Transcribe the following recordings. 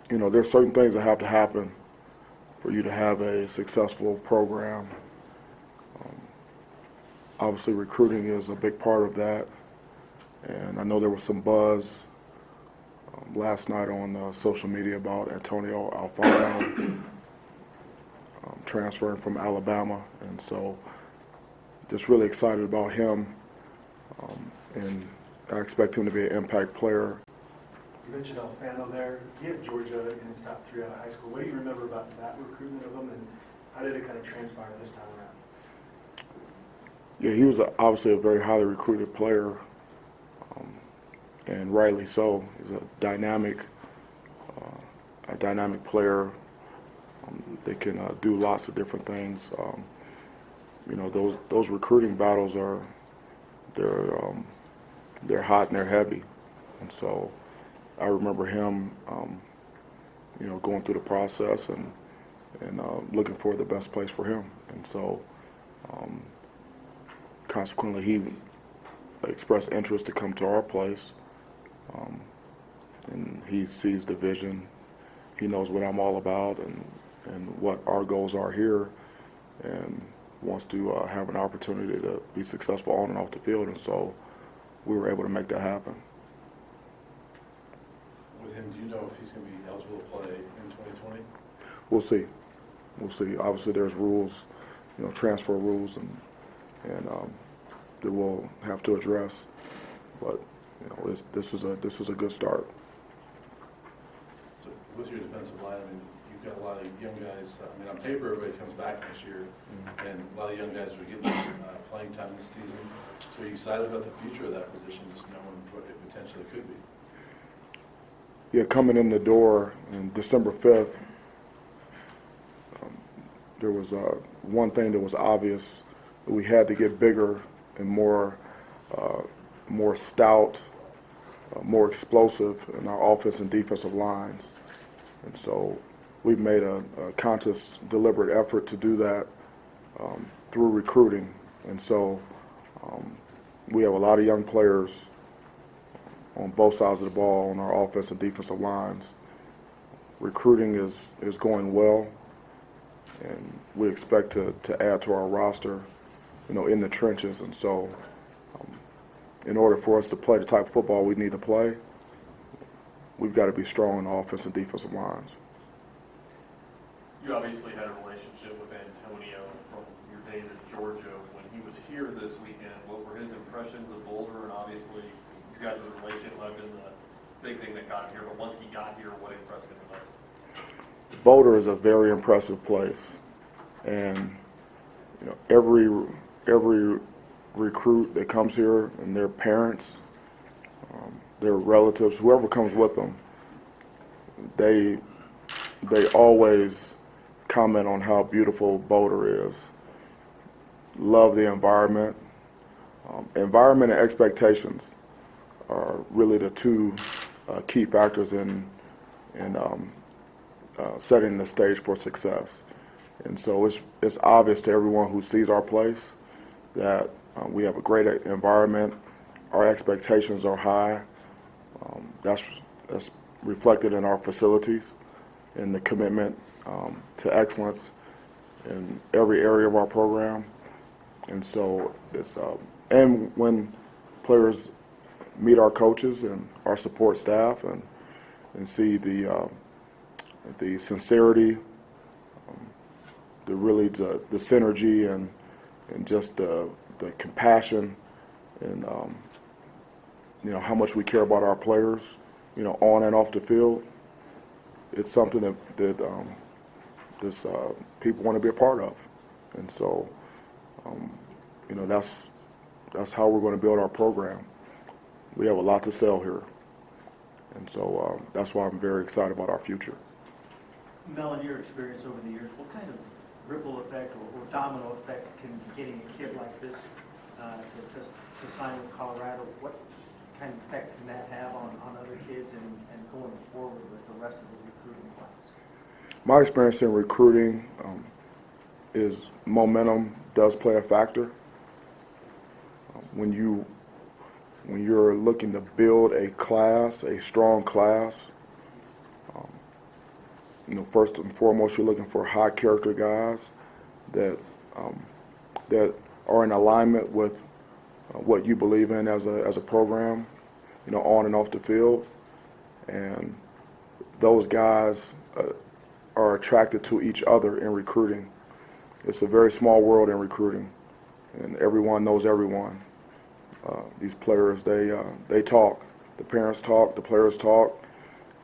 there's certain things that have to happen for you to have a successful program. Obviously, recruiting is a big part of that, and I know there was some buzz last night on social media about Antonio Alfano transferring from Alabama, and so just really excited about him, and I expect him to be an impact player. You mentioned Alfano there. He had Georgia in his top 3 out of high school. What do you remember about that recruitment of him, and how did it kind of transpire this time around? Yeah, he was obviously a very highly recruited player, and rightly so. He's a dynamic player that can do lots of different things. Those recruiting battles they're hot and they're heavy, and so I remember him, going through the process and looking for the best place for him, and so consequently he expressed interest to come to our place, and he sees the vision. He knows what I'm all about and what our goals are here, and wants to have an opportunity to be successful on and off the field, and so we were able to make that happen. With him, do you know if he's going to be eligible to play in 2020? We'll see. Obviously, there's rules, transfer rules, and that we'll have to address. But this is a good start. So, with your defensive line, you've got a lot of young guys. On paper, everybody comes back next year, and a lot of young guys are getting playing time this season. So, are you excited about the future of that position, just knowing what it potentially could be? Yeah, coming in the door on December 5th, there was one thing that was obvious: that we had to get bigger and more stout, more explosive in our offense and defensive lines. And so we've made a conscious, deliberate effort to do that through recruiting. And so we have a lot of young players on both sides of the ball on our offense and defensive lines. Recruiting is going well, and we expect to add to our roster, in the trenches. And so in order for us to play the type of football we need to play, we've got to be strong in the offense and defensive lines. You obviously had a relationship with Antonio from your days at Georgia. When he was here this weekend, what were his impressions of Boulder? And obviously, you guys' relationship led in the big thing that got him here. But once he got here, what impressed him the most? Boulder is a very impressive place, and every recruit that comes here and their parents, their relatives, whoever comes with them, they always comment on how beautiful Boulder is. Love the environment. Environment and expectations are really the two key factors in setting the stage for success. And so it's obvious to everyone who sees our place that we have a great environment. Our expectations are high. That's reflected in our facilities and the commitment to excellence in every area of our program. And so and when players meet our coaches and our support staff and see the sincerity, the synergy and just the compassion and how much we care about our players, on and off the field, it's something that people want to be a part of. And so that's how we're going to build our program. We have a lot to sell here, and so that's why I'm very excited about our future. Mel, in your experience over the years, what kind of ripple effect or domino effect can getting a kid like this to sign with Colorado, what kind of effect can that have on other kids and going forward with the rest of the recruiting class? My experience in recruiting is momentum does play a factor. When you're looking to build a class, a strong class, first and foremost, you're looking for high character guys that that are in alignment with what you believe in as a program, on and off the field. And those guys are attracted to each other in recruiting. It's a very small world in recruiting, and everyone knows everyone. These players, they talk. The parents talk, the players talk.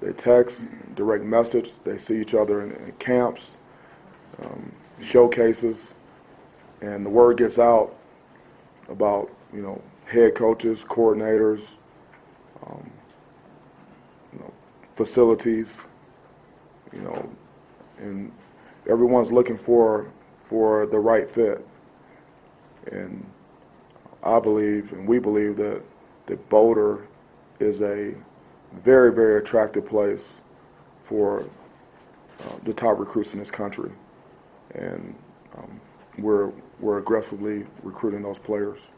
They text, direct message. They see each other in camps, showcases, and the word gets out about, head coaches, coordinators, facilities, and everyone's looking for the right fit. And I believe, and we believe that Boulder is a very, very attractive place for the top recruits in this country. And we're aggressively recruiting those players.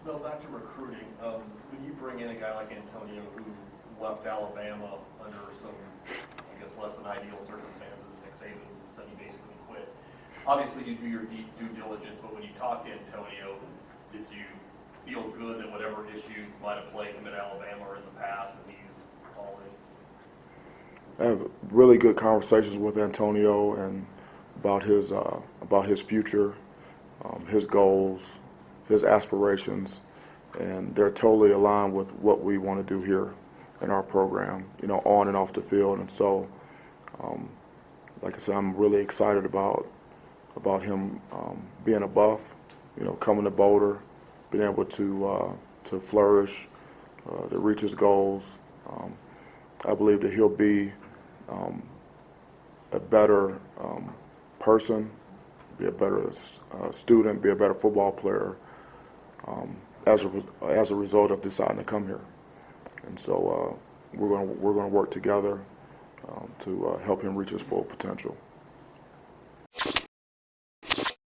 Mel, back to recruiting. When you bring in a guy like Antonio who left Alabama under some, I guess, less than ideal circumstances, Nick Saban said he basically quit. Obviously, you do your due diligence, but when you talk to Antonio, did you feel good that whatever issues might have plagued him at Alabama or in the past, that he's all in? I have really good conversations with Antonio and about his future, his goals, his aspirations, and they're totally aligned with what we want to do here in our program, on and off the field. And so, like I said, I'm really excited about him being a Buff, coming to Boulder, being able to flourish, to reach his goals. I believe that he'll be a better person, be a better student, be a better football player as a result of deciding to come here. And so we're going to work together to help him reach his full potential.